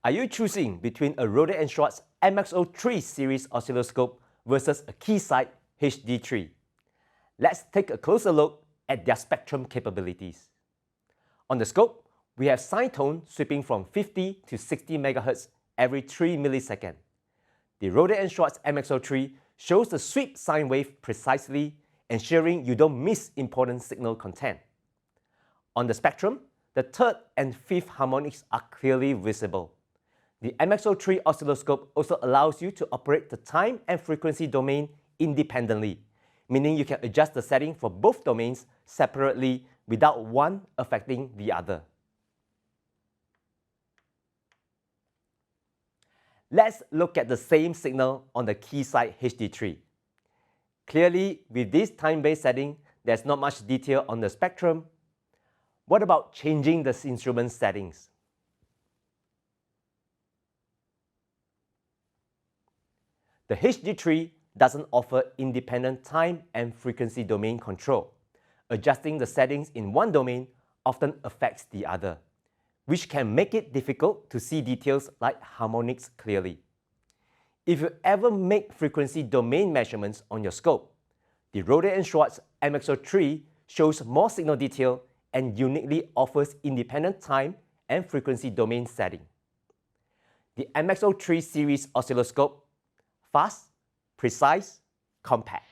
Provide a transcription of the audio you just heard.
Are you choosing between a Rohde & Schwarz MXO3 series oscilloscope versus a Keysight HD3? Let's take a closer look at their spectrum capabilities. On the scope, we have sine tone sweeping from 50 to 60 MHz every 3 milliseconds. The Rohde & Schwarz MXO3 shows the sweep sine wave precisely, ensuring you don't miss important signal content. On the spectrum, the third and fifth harmonics are clearly visible. The MXO3 oscilloscope also allows you to operate the time and frequency domain independently, meaning you can adjust the setting for both domains separately without one affecting the other. Let's look at the same signal on the Keysight HD3. Clearly, with this time-based setting, there's not much detail on the spectrum. What about changing the instrument settings? The HD3 doesn't offer independent time and frequency domain control. Adjusting the settings in one domain often affects the other, which can make it difficult to see details like harmonics clearly. If you ever make frequency domain measurements on your scope, the Rohde & Schwarz MXO3 shows more signal detail and uniquely offers independent time and frequency domain setting. The MXO3 series oscilloscope, fast, precise, compact.